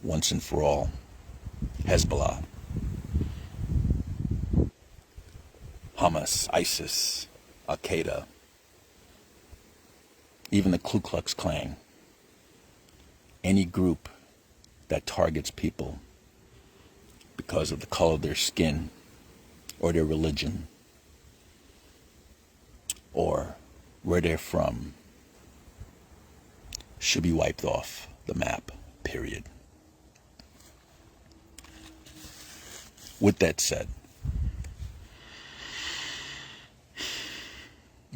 once and for all. Hezbollah, Hamas, ISIS, Al-Qaeda, even the Ku Klux Klan, any group that targets people because of the color of their skin or their religion or where they're from should be wiped off the map, period. With that said,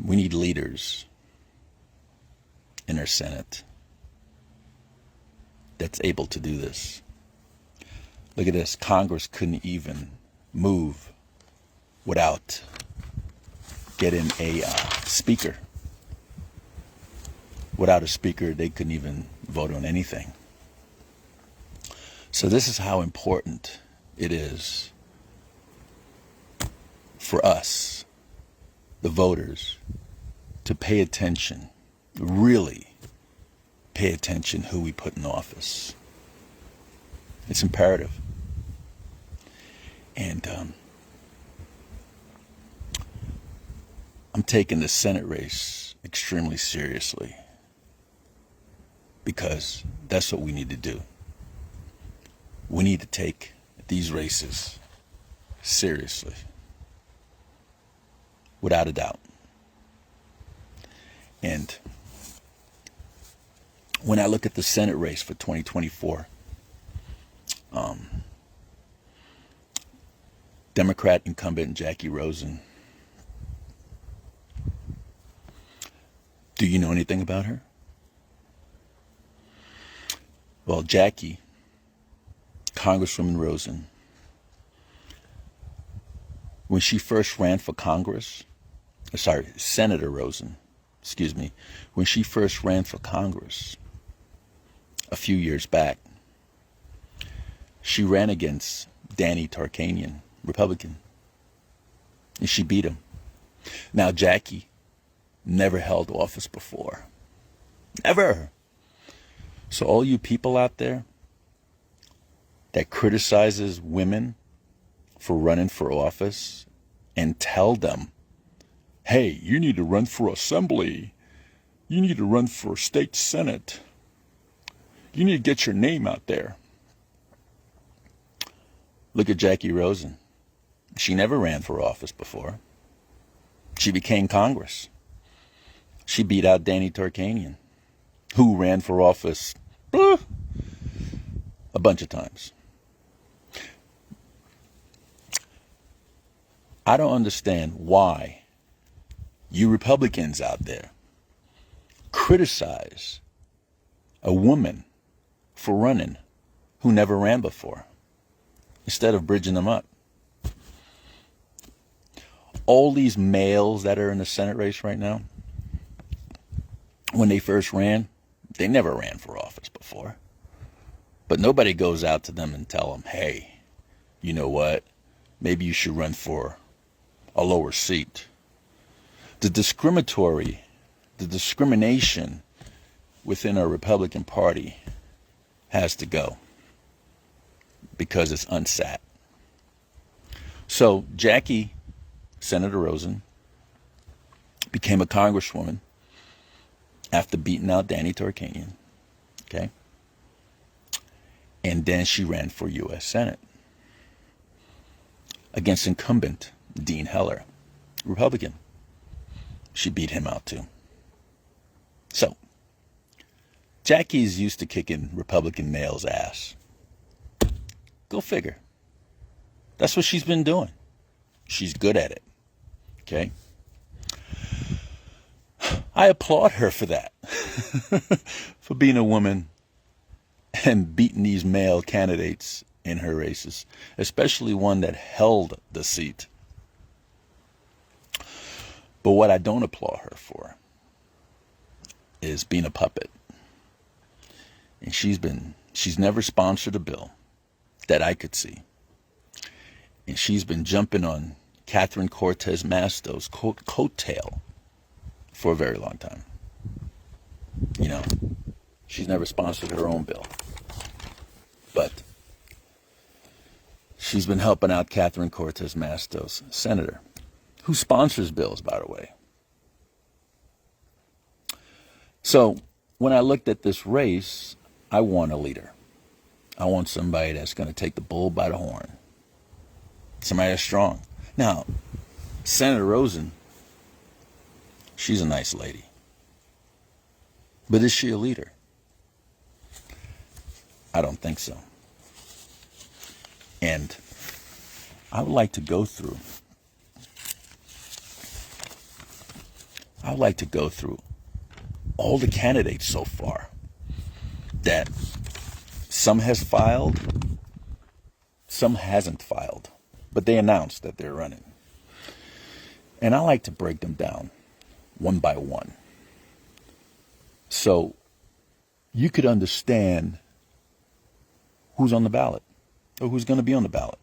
we need leaders in our Senate that's able to do this. Look at this. Congress couldn't even move without getting a speaker. Without a speaker, they couldn't even vote on anything. So this is how important it is for us, the voters, to pay attention, really pay attention who we put in office. It's imperative. And I'm taking the Senate race extremely seriously because that's what we need to do. We need to take these races seriously, without a doubt. And when I look at the Senate race for 2024, Democrat incumbent Jackie Rosen, do you know anything about her? Well, Jackie, Congresswoman Rosen, when she first ran for Congress, Senator Rosen, when she first ran for Congress a few years back, she ran against Danny Tarkanian, Republican, and she beat him. Now, Jackie never held office before. Never. So all you people out there that criticizes women for running for office and tell them, hey, you need to run for assembly. You need to run for state senate. You need to get your name out there. Look at Jackie Rosen. She never ran for office before. She became Congress. She beat out Danny Tarkanian, who ran for office a bunch of times. I don't understand why you Republicans out there criticize a woman for running who never ran before, instead of bridging them up. All these males that are in the Senate race right now, when they first ran, they never ran for office before. But nobody goes out to them and tell them, hey, you know what? Maybe you should run for a lower seat. The discrimination within our Republican Party has to go because it's unsat. So Jackie, Senator Rosen, became a congresswoman after beating out Danny Tarkanian, okay? And then she ran for U.S. Senate against incumbent Dean Heller, Republican. She beat him out too. So, Jackie's used to kicking Republican males' ass. Go figure. That's what she's been doing. She's good at it. Okay? I applaud her for that. For being a woman and beating these male candidates in her races, especially one that held the seat. But what I don't applaud her for is being a puppet. And she's never sponsored a bill that I could see. And she's been jumping on Catherine Cortez Masto's coattail for a very long time. You know, she's never sponsored her own bill. But she's been helping out Catherine Cortez Masto's senator, who sponsors bills, by the way. So when I looked at this race, I want a leader. I want somebody that's going to take the bull by the horn. Somebody that's strong. Now, Senator Rosen, she's a nice lady. But is she a leader? I don't think so. And I would like to go through all the candidates so far that some has filed, some hasn't filed, but they announced that they're running. And I like to break them down one by one, so you could understand who's on the ballot or who's going to be on the ballot.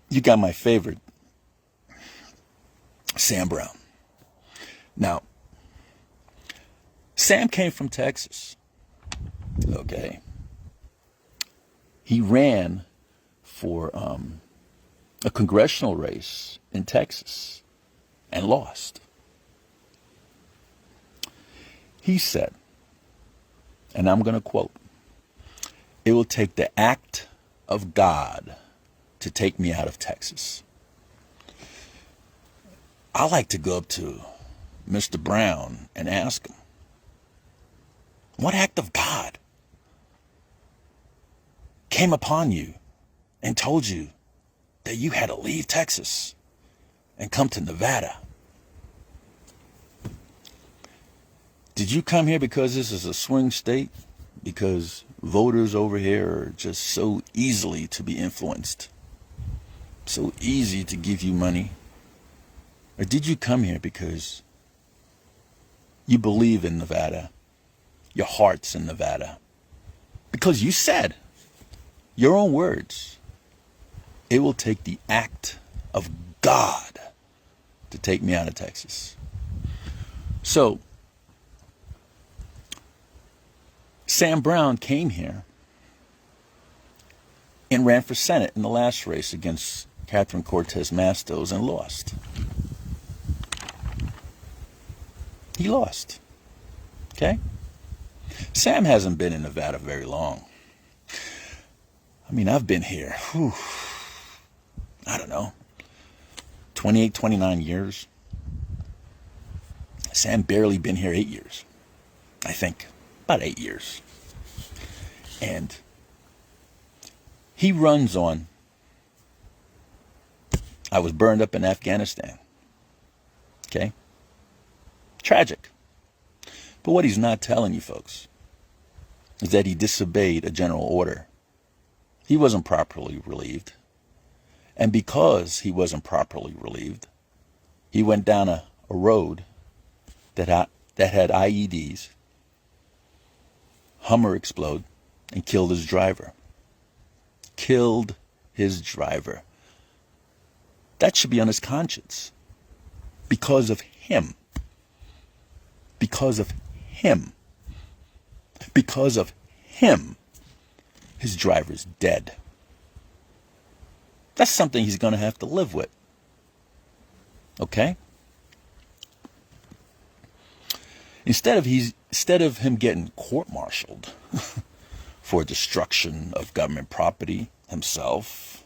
You got my favorite, Sam Brown. Now, Sam came from Texas. Okay. He ran for a congressional race in Texas and lost. He said, and I'm going to quote, "It will take the act of God to take me out of Texas." I like to go up to Mr. Brown and ask him, what act of God came upon you and told you that you had to leave Texas and come to Nevada? Did you come here because this is a swing state? Because voters over here are just so easily to be influenced, so easy to give you money? Or did you come here because you believe in Nevada, your heart's in Nevada? Because you said, your own words, it will take the act of God to take me out of Texas. So, Sam Brown came here and ran for Senate in the last race against Catherine Cortez Masto and lost. He lost. Okay? Sam hasn't been in Nevada very long. I mean, I've been here, I don't know, 28, 29 years. Sam barely been here 8 years, I think. About 8 years. And he runs on, I was burned up in Afghanistan. Okay? Tragic. But what he's not telling you folks is that he disobeyed a general order. He wasn't properly relieved. And because he wasn't properly relieved, he went down a road that had IEDs, Hummer explode, and killed his driver. Killed his driver. That should be on his conscience. Because of him. Because of him. Because of him. His driver's dead. That's something he's going to have to live with. Okay? Instead of him getting court-martialed for destruction of government property, himself,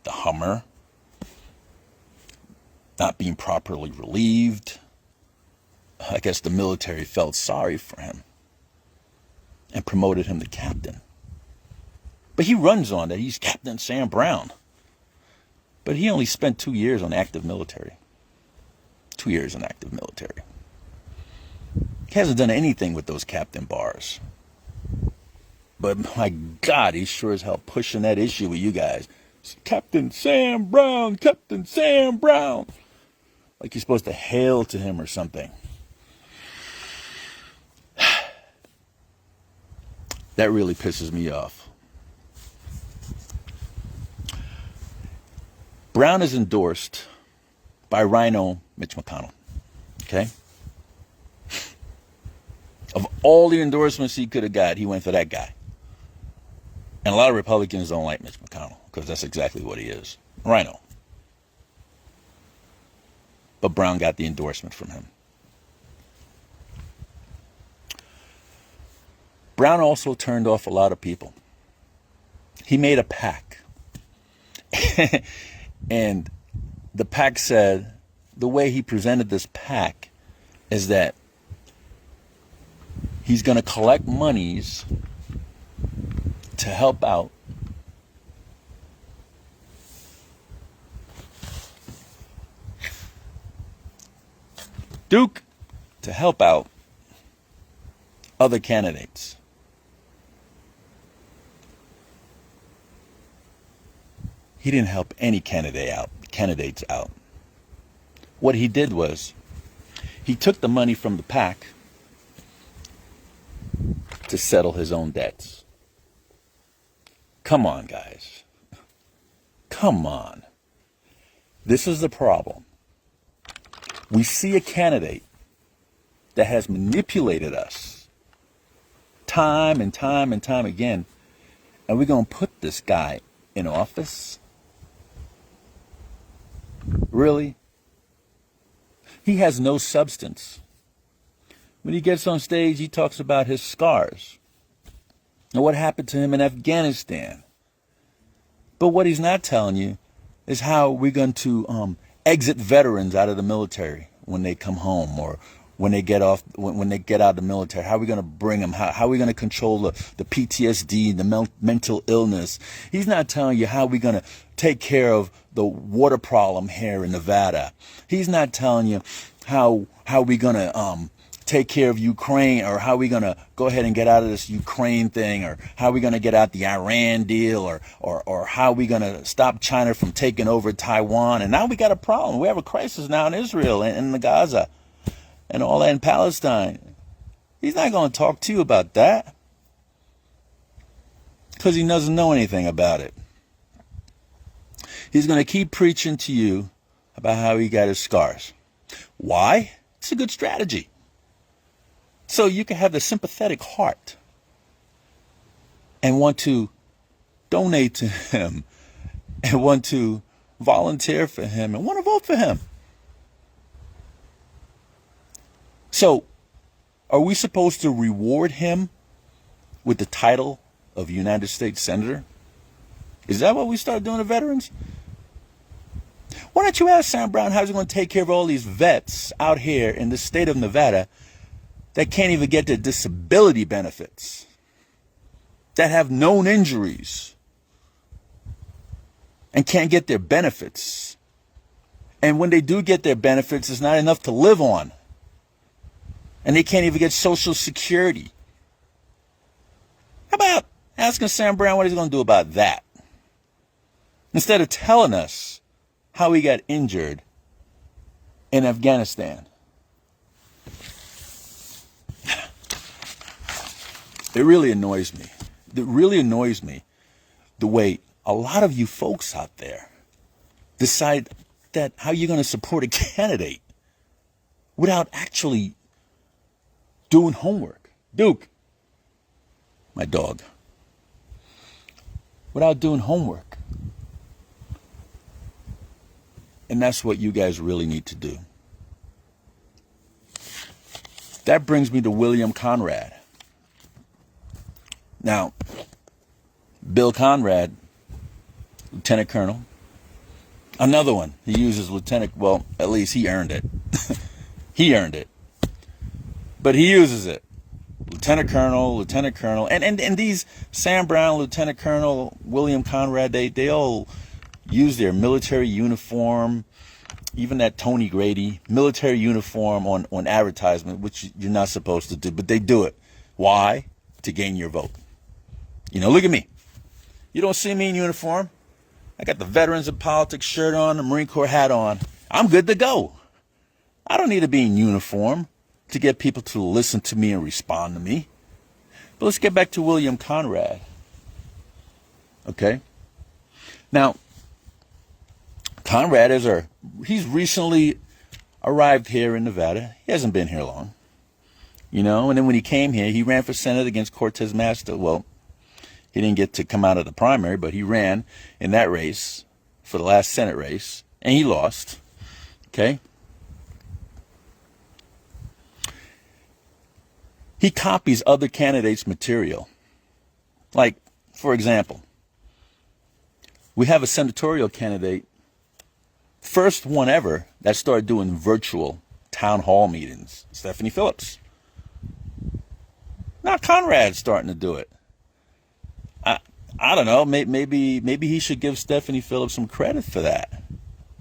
the Hummer, not being properly relieved, I guess the military felt sorry for him and promoted him to captain. But he runs on that he's Captain Sam Brown. But he only spent 2 years on active military. 2 years in active military. He hasn't done anything with those captain bars. But my God, he's sure as hell pushing that issue with you guys. Captain Sam Brown, Captain Sam Brown. Like you're supposed to hail to him or something. That really pisses me off. Brown is endorsed by Rhino Mitch McConnell. Okay? Of All the endorsements he could have got, he went for that guy. And a lot of Republicans don't like Mitch McConnell because that's exactly what he is. Rhino. But Brown got the endorsement from him. Brown also turned off a lot of people. He made a PAC. And the PAC said, the way he presented this PAC is that he's going to collect monies to help out Duke, to help out other candidates. He didn't help any candidates out. What he did was he took the money from the PAC to settle his own debts. Come on, guys. Come on. This is the problem. We see a candidate that has manipulated us time and time and time again, and we're going to put this guy in office? Really? He has no substance. When he gets on stage, he talks about his scars and what happened to him in Afghanistan. But what he's not telling you is how we're going to exit veterans out of the military when they come home, or when they get off, when they get out of the military. How are we going to bring them? How are we going to control the PTSD, the mental illness? He's not telling you how we're going to take care of the water problem here in Nevada. He's not telling you how we're going to take care of Ukraine, or how we're going to go ahead and get out of this Ukraine thing, or how we're going to get out the Iran deal, or how we're going to stop China from taking over Taiwan. And now we got a problem. We have a crisis now in Israel and in the Gaza and all that in Palestine. He's not going to talk to you about that because he doesn't know anything about it. He's going to keep preaching to you about how he got his scars. Why? It's a good strategy. So you can have the sympathetic heart and want to donate to him and want to volunteer for him and want to vote for him. So are we supposed to reward him with the title of United States Senator? Is that what we start doing to veterans? Why don't you ask Sam Brown how he's going to take care of all these vets out here in the state of Nevada that can't even get their disability benefits, that have known injuries and can't get their benefits. And when they do get their benefits, it's not enough to live on. And they can't even get Social Security. How about asking Sam Brown what he's going to do about that? Instead of telling us how he got injured in Afghanistan. It really annoys me. It really annoys me the way a lot of you folks out there decide that how you're going to support a candidate without actually doing homework. Duke, my dog. Without doing homework. And that's what you guys really need to do. That brings me to William Conrad. Now, Bill Conrad, Lieutenant Colonel, another one. He uses Lieutenant, well, at least he earned it. He earned it. But he uses it. Lieutenant Colonel, and these Sam Brown, Lieutenant Colonel, William Conrad, they all use their military uniform, even that Tony Grady, military uniform on advertisement, which you're not supposed to do, but they do it. Why? To gain your vote. You know, look at me. You don't see me in uniform. I got the Veterans of Politics shirt on, the Marine Corps hat on. I'm good to go. I don't need to be in uniform to get people to listen to me and respond to me. But let's get back to William Conrad. Okay? Now, Conrad he's recently arrived here in Nevada. He hasn't been here long. you know. And then when he came here, he ran for Senate against Cortez Masto. Well, he didn't get to come out of the primary, but he ran in that race for the last Senate race, and he lost. Okay? He copies other candidates' material. Like, for example, we have a senatorial candidate, first one ever, that started doing virtual town hall meetings, Stephanie Phillips. Now Conrad's starting to do it. I don't know, maybe he should give Stephanie Phillips some credit for that,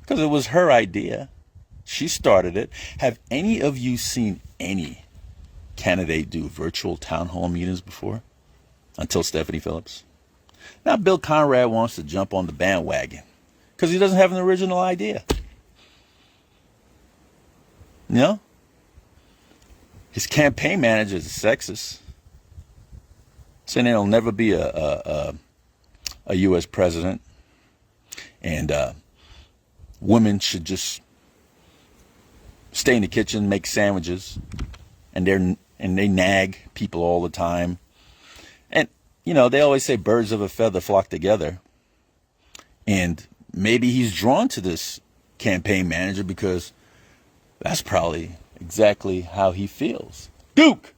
because it was her idea. She started it. Have any of you seen any candidate do virtual town hall meetings before? Until Stephanie Phillips. Now Bill Conrad wants to jump on the bandwagon because he doesn't have an original idea. You know? His campaign manager is a sexist, saying there'll never be a U.S. president, and women should just stay in the kitchen, make sandwiches, and they nag people all the time. And you know, they always say birds of a feather flock together. And maybe he's drawn to this campaign manager because that's probably exactly how he feels. Duke!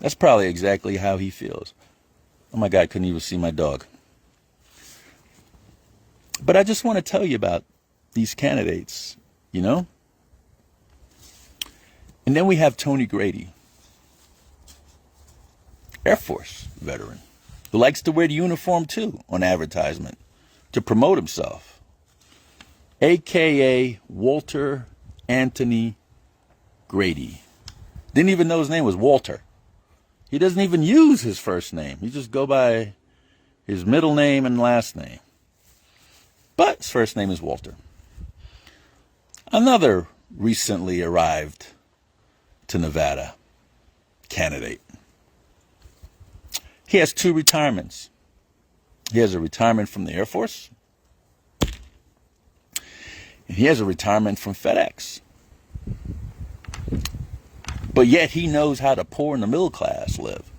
That's probably exactly how he feels. Oh my God, I couldn't even see my dog. But I just want to tell you about these candidates, you know? And then we have Tony Grady, Air Force veteran, who likes to wear the uniform too on advertisement to promote himself. AKA Walter Anthony Grady. Didn't even know his name was Walter. He doesn't even use his first name. He just go by his middle name and last name. But his first name is Walter. Another recently arrived to Nevada candidate. He has 2 retirements. He has a retirement from the Air Force, and he has a retirement from FedEx. But yet he knows how the poor and the middle class live.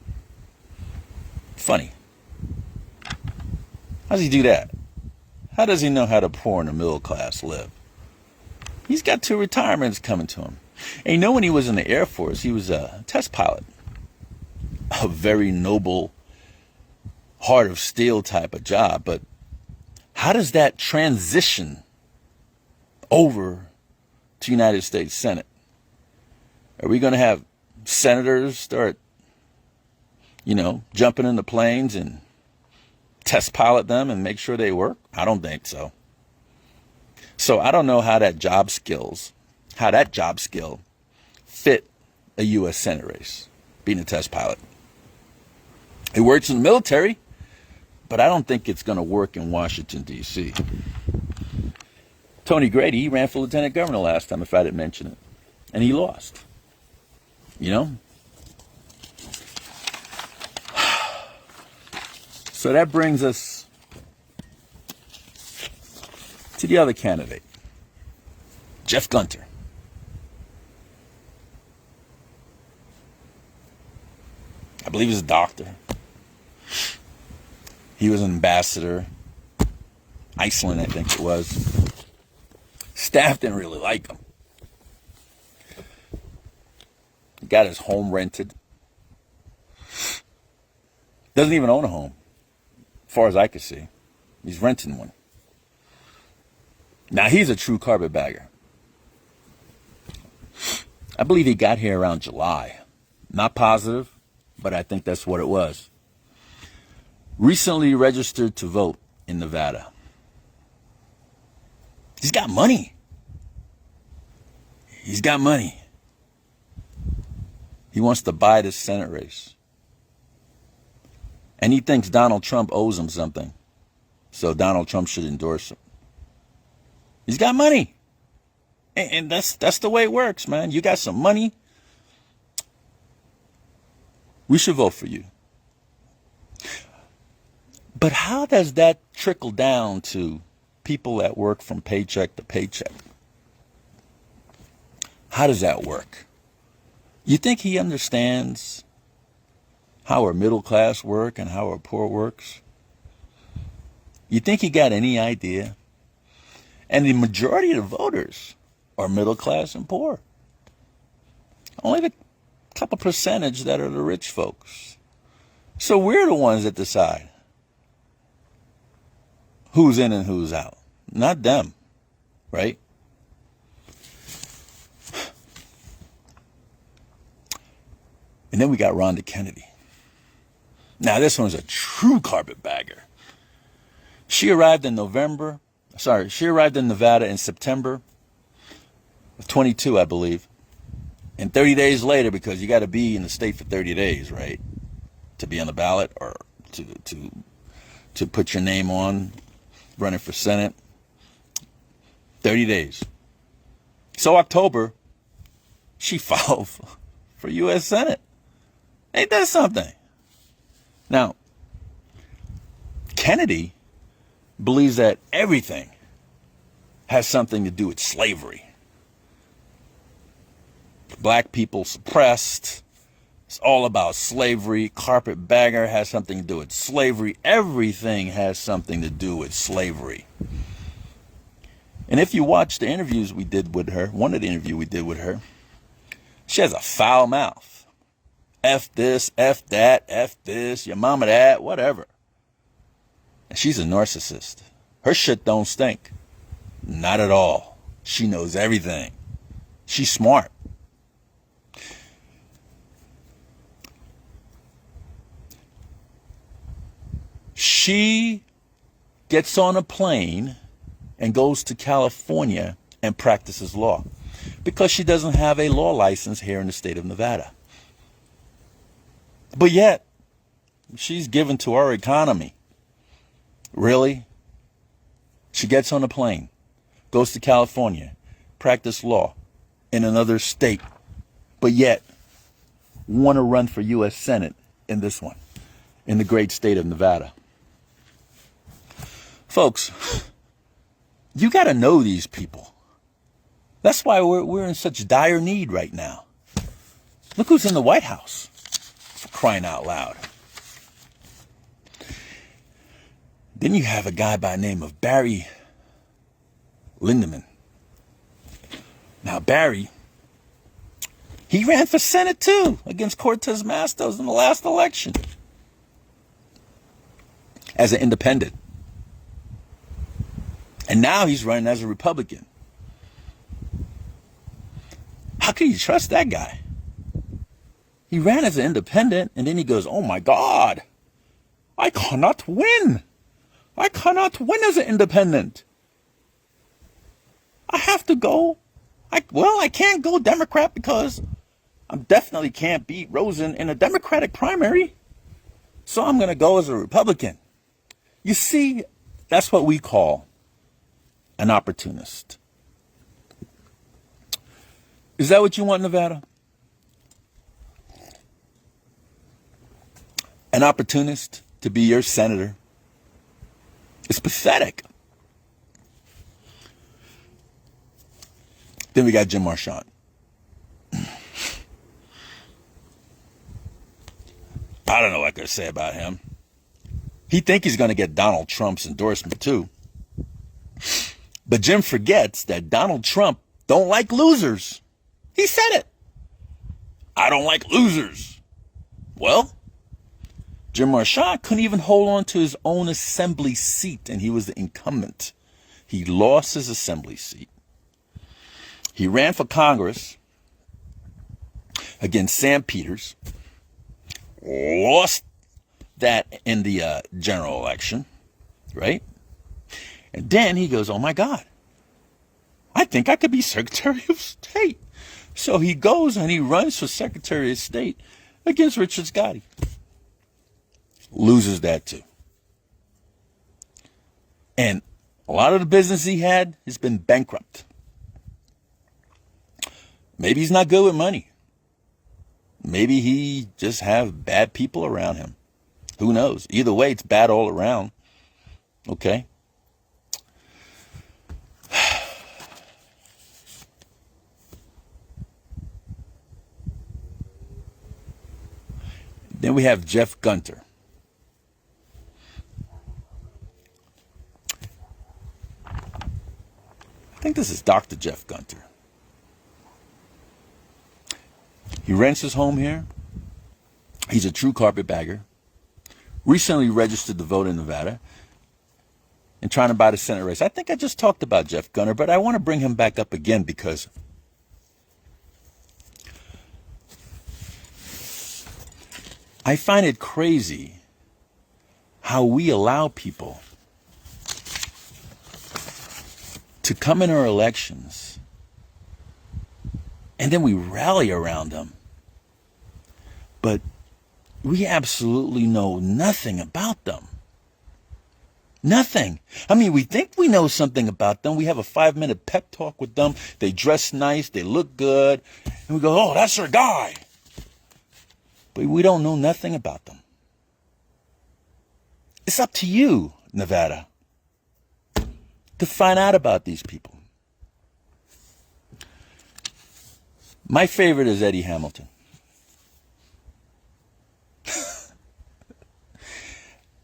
Funny. How does he do that? How does he know how the poor and the middle class live? He's got 2 retirements coming to him. And you know, when he was in the Air Force, he was a test pilot. A very noble, heart of steel type of job. But how does that transition over to United States Senate? Are we going to have senators start, you know, jumping in the planes and test pilot them and make sure they work? I don't think so. So I don't know how that job skill fit a U.S. Senate race, being a test pilot. It works in the military, but I don't think it's going to work in Washington, D.C. Tony Grady, he ran for lieutenant governor last time, if I didn't mention it, and he lost. You know? So that brings us to the other candidate, Jeff Gunter. I believe he's a doctor. He was an ambassador. Iceland, I think it was. Staff didn't really like him. He got his home rented. Doesn't even own a home, as far as I could see. He's renting one. Now, he's a true carpetbagger. I believe he got here around July. Not positive, but I think that's what it was. Recently registered to vote in Nevada. He's got money. He's got money. He wants to buy this Senate race. And he thinks Donald Trump owes him something. So Donald Trump should endorse him. He's got money. And that's the way it works, man. You got some money. We should vote for you. But how does that trickle down to people that work from paycheck to paycheck? How does that work? You think he understands how our middle class work and how our poor works? You think he got any idea? And the majority of the voters are middle class and poor. Only the couple percentage that are the rich folks. So we're the ones that decide who's in and who's out, not them, right? And then we got Rhonda Kennedy. Now this one's a true carpetbagger. She arrived in Nevada in September of 22, I believe. And 30 days later, because you got to be in the state for 30 days, right, to be on the ballot or to put your name on running for Senate. 30 days. So October, she filed for U.S. Senate. Ain't that something? Now, Kennedy believes that everything has something to do with slavery. Black people suppressed. It's all about slavery. Carpetbagger has something to do with slavery. Everything has something to do with slavery. And if you watch the interviews we did with her, one of the interviews we did with her, she has a foul mouth. F this, F that, F this, your mama that, whatever. And she's a narcissist. Her shit don't stink. Not at all. She knows everything. She's smart. She gets on a plane and goes to California and practices law because she doesn't have a law license here in the state of Nevada. But yet, she's given to our economy. Really? She gets on a plane, goes to California, practice law in another state, but yet want to run for U.S. Senate in this one, in the great state of Nevada. Folks, you got to know these people. That's why we're in such dire need right now. Look who's in the White House, for crying out loud. Then you have a guy by the name of Barry Lindeman. Now, Barry, he ran for Senate too against Cortez Matos in the last election as an independent. And now he's running as a Republican. How can you trust that guy? He ran as an independent, and then he goes, oh my God, I cannot win. I cannot win as an independent. I have to go. I can't go Democrat because I definitely can't beat Rosen in a Democratic primary. So I'm going to go as a Republican. You see, that's what we call an opportunist. Is that what you want in Nevada? An opportunist to be your senator? It's pathetic. Then we got Jim Marchand. I don't know what I could say about him. He thinks he's going to get Donald Trump's endorsement too. But Jim forgets that Donald Trump don't like losers. He said it. I don't like losers. Well, Jim Marchand couldn't even hold on to his own assembly seat, and he was the incumbent. He lost his assembly seat. He ran for Congress against Sam Peters, lost that in the general election, right? And then he goes, oh my God, I think I could be Secretary of State. So he goes and he runs for Secretary of State against Richard Scotti. Loses that too. And a lot of the business he had has been bankrupt. Maybe he's not good with money. Maybe he just have bad people around him. Who knows? Either way, it's bad all around. Okay? Then we have Jeff Gunter. I think this is Dr. Jeff Gunter. He rents his home here. He's a true carpetbagger. Recently registered to vote in Nevada and trying to buy the Senate race. I think I just talked about Jeff Gunter, but I want to bring him back up again because I find it crazy how we allow people to come in our elections and then we rally around them. But we absolutely know nothing about them. Nothing. I mean, we think we know something about them. We have a 5-minute pep talk with them. They dress nice. They look good. And we go, oh, that's our guy. But we don't know nothing about them. It's up to you, Nevada, to find out about these people. My favorite is Eddie Hamilton.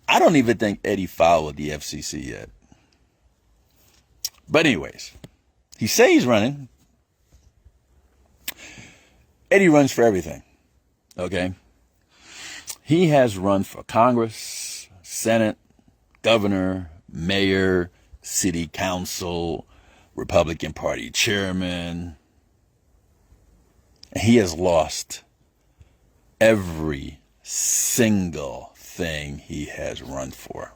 I don't even think Eddie filed with the FCC yet. But anyways, he says he's running. Eddie runs for everything, okay? He has run for Congress, Senate, governor, mayor, city council, Republican Party chairman. He has lost every single thing he has run for.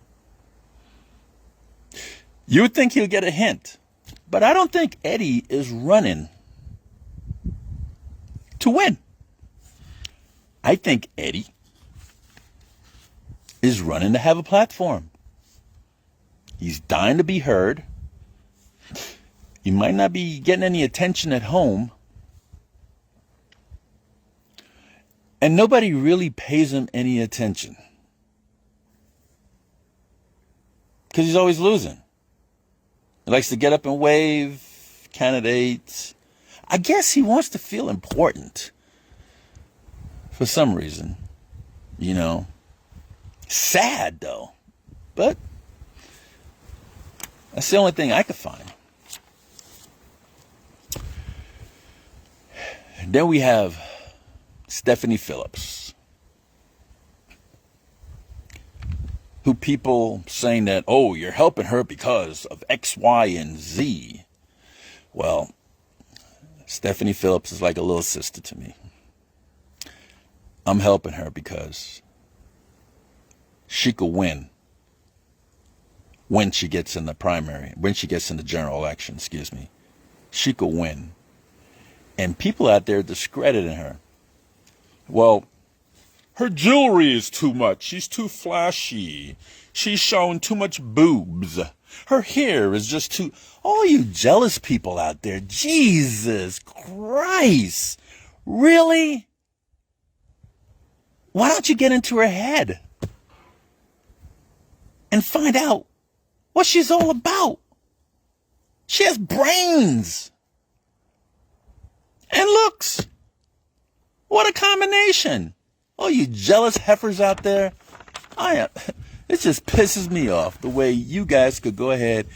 You would think he'll get a hint, but I don't think Eddie is running to win. I think Eddie is running to have a platform. He's dying to be heard. He might not be getting any attention at home. And nobody really pays him any attention. Because he's always losing. He likes to get up and wave candidates. I guess he wants to feel important. For some reason. You know. Sad, though. But that's the only thing I could find. And then we have Stephanie Phillips, who people saying that, oh, you're helping her because of X, Y, and Z. Well, Stephanie Phillips is like a little sister to me. I'm helping her because she could win when she gets in the primary, when she gets in the general election, excuse me. She could win. And people out there discrediting her. Well, her jewelry is too much. She's too flashy. She's showing too much boobs. Her hair is just too... All you jealous people out there, Jesus Christ. Really? Why don't you get into her head and find out what she's all about? She has brains and looks. What a combination. Oh, you jealous heifers out there. It just pisses me off the way you guys could go ahead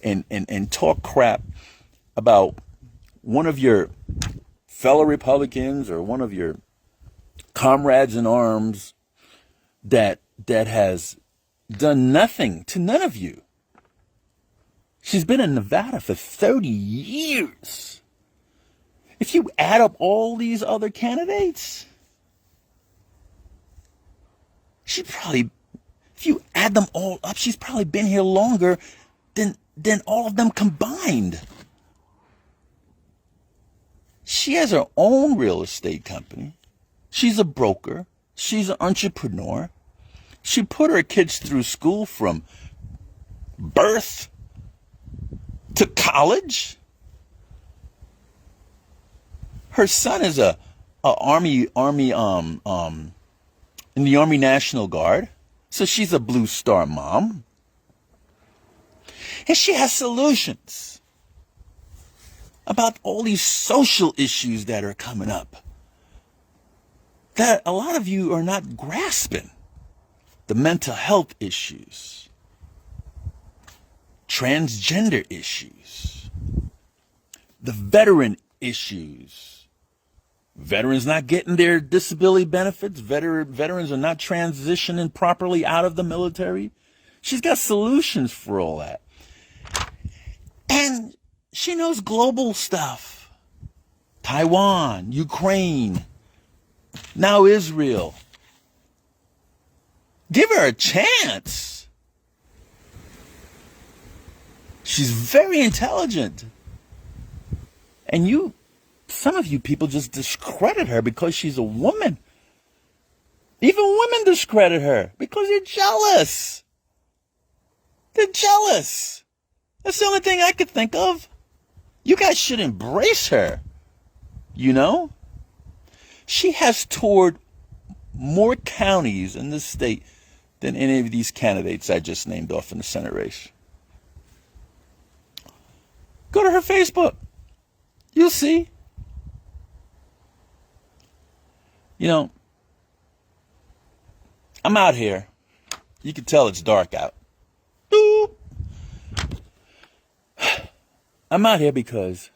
and talk crap about one of your fellow Republicans or one of your comrades in arms that has done nothing to none of you. She's been in Nevada for 30 years. If you add up all these other candidates, she probably, if you add them all up, she's probably been here longer than all of them combined. She has her own real estate company. She's a broker. She's an entrepreneur. She put her kids through school from birth to college. Her son is a army in the Army National Guard. So she's a Blue Star mom. And she has solutions about all these social issues that are coming up. that a lot of you are not grasping. The mental health issues, transgender issues, the veteran issues. Veterans not getting their disability benefits. Veterans are not transitioning properly out of the military. She's got solutions for all that. And she knows global stuff. Taiwan, Ukraine, now Israel. Give her a chance. She's very intelligent. And some of you people just discredit her because she's a woman. Even women discredit her because they're jealous. They're jealous. That's the only thing I could think of. You guys should embrace her. You know? She has toured more counties in this state than any of these candidates I just named off in the Senate race. Go to her Facebook. You'll see. You know, I'm out here. You can tell it's dark out. Doop. I'm out here because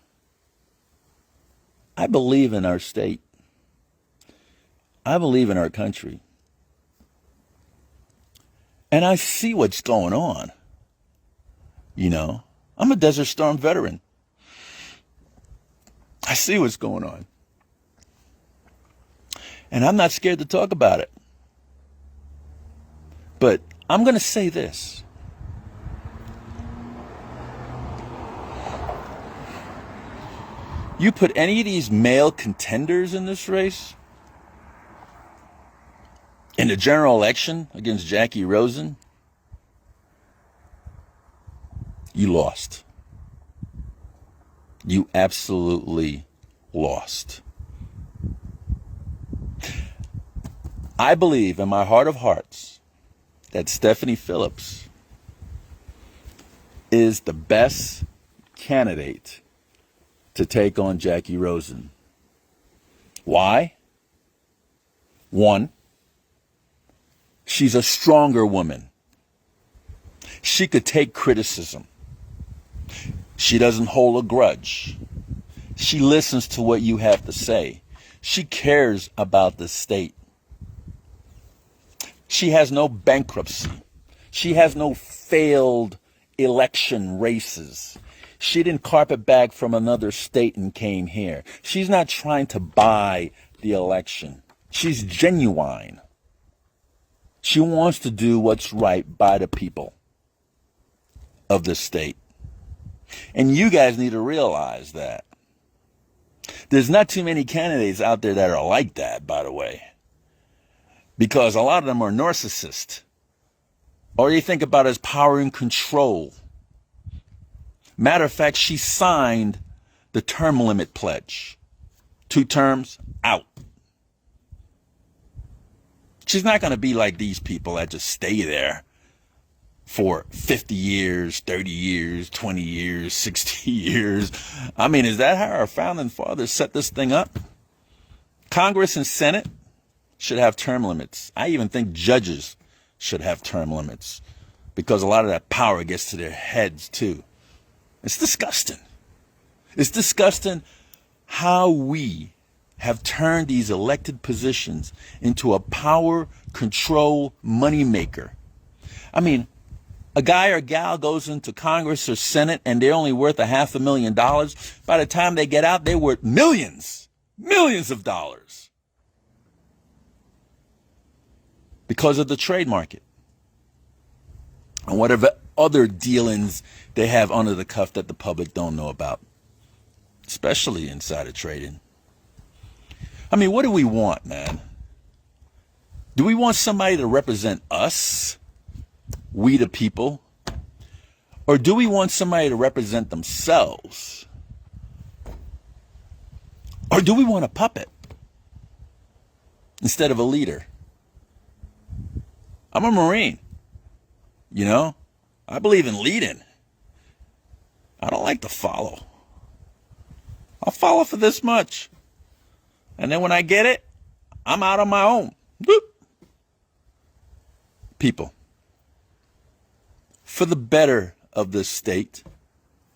I believe in our state. I believe in our country. And I see what's going on. You know, I'm a Desert Storm veteran. I see what's going on. And I'm not scared to talk about it. But I'm going to say this. You put any of these male contenders in this race, in the general election against Jackie Rosen, you lost. You absolutely lost. I believe in my heart of hearts that Stephanie Phillips is the best candidate to take on Jackie Rosen. Why? One, she's a stronger woman. She could take criticism. She doesn't hold a grudge. She listens to what you have to say. She cares about the state. She has no bankruptcy. She has no failed election races. She didn't carpetbag from another state and came here. She's not trying to buy the election. She's genuine. She wants to do what's right by the people of the state. And you guys need to realize that. There's not too many candidates out there that are like that, by the way. Because a lot of them are narcissists. Or they think about it as power and control. Matter of fact, she signed the term limit pledge. 2 terms, out. She's not going to be like these people that just stay there for 50 years, 30 years, 20 years, 60 years. I mean, is that how our founding fathers set this thing up? Congress and Senate should have term limits. I even think judges should have term limits because a lot of that power gets to their heads too. It's disgusting. It's disgusting how we have turned these elected positions into a power, control, moneymaker. I mean, a guy or gal goes into Congress or Senate and they're only worth $500,000. By the time they get out, they're worth millions of dollars. Because of the trade market. And whatever other dealings they have under the cuff that the public don't know about. Especially insider trading. I mean, what do we want, man? Do we want somebody to represent us? We the people? Or do we want somebody to represent themselves? Or do we want a puppet instead of a leader? I'm a Marine. You know? I believe in leading. I don't like to follow. I'll follow for this much. And then when I get it, I'm out on my own. Whoop. People, for the better of this state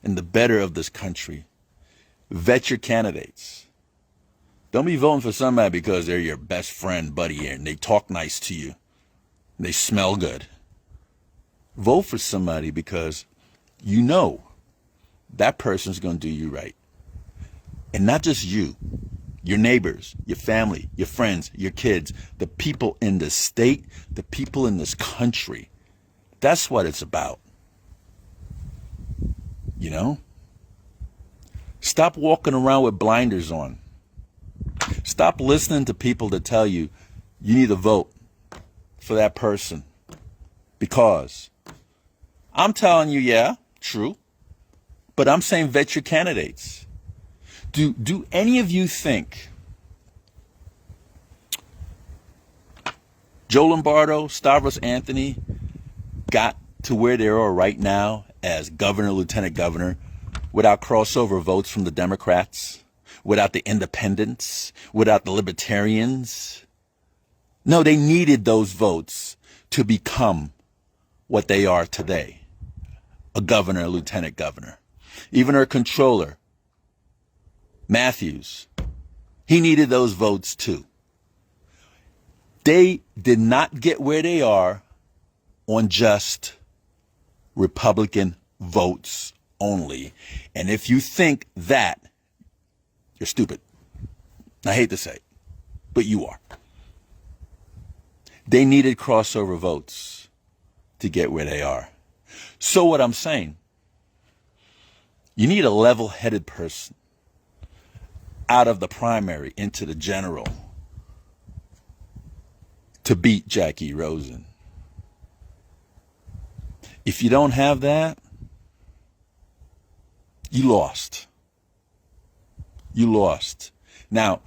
and the better of this country, vet your candidates. Don't be voting for somebody because they're your best friend, buddy, and they talk nice to you. They smell good. Vote for somebody because you know that person's going to do you right. And not just you, your neighbors, your family, your friends, your kids, the people in this state, the people in this country. That's what it's about. You know? Stop walking around with blinders on. Stop listening to people that tell you you need to vote for that person. Because I'm telling you, yeah, true. But I'm saying vet your candidates. Do any of you think Joe Lombardo, Stavros Anthony got to where they are right now as governor, lieutenant governor, without crossover votes from the Democrats, without the independents, without the libertarians? No, they needed those votes to become what they are today. A governor, a lieutenant governor. Even our controller, Matthews, he needed those votes too. They did not get where they are on just Republican votes only. And if you think that, you're stupid. I hate to say it, but you are. They needed crossover votes to get where they are. So what I'm saying, you need a level-headed person out of the primary into the general to beat Jackie Rosen. If you don't have that, you lost. You lost. Now,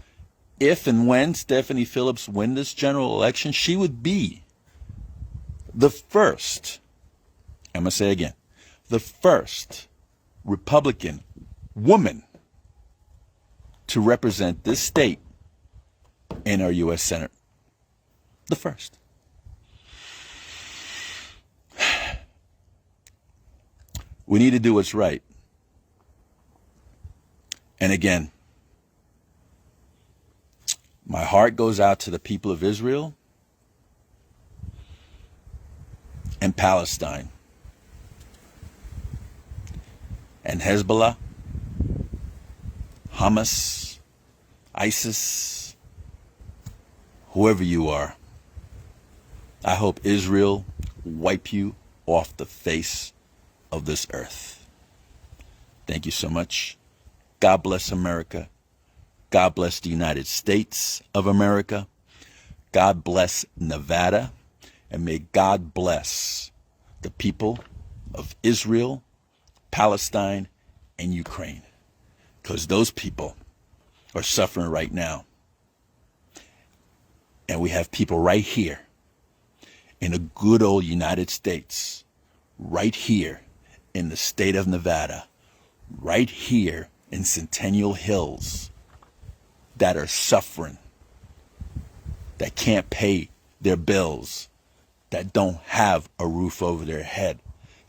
if and when Stephanie Phillips win this general election, she would be the first, I'm going to say again, the first Republican woman to represent this state in our U.S. Senate. The first. We need to do what's right. And again, my heart goes out to the people of Israel and Palestine and Hezbollah, Hamas, ISIS, whoever you are. I hope Israel wipe you off the face of this earth. Thank you so much. God bless America. God bless the United States of America. God bless Nevada. And may God bless the people of Israel, Palestine, and Ukraine. Because those people are suffering right now. And we have people right here in the good old United States, right here in the state of Nevada, right here in Centennial Hills, that are suffering, that can't pay their bills, that don't have a roof over their head,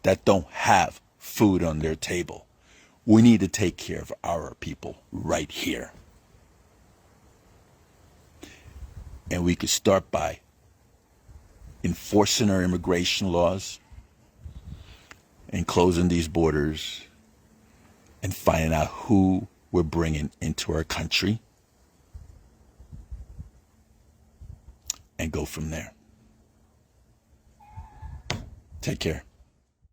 that don't have food on their table. We need to take care of our people right here. And we could start by enforcing our immigration laws and closing these borders and finding out who we're bringing into our country and go from there. Take care.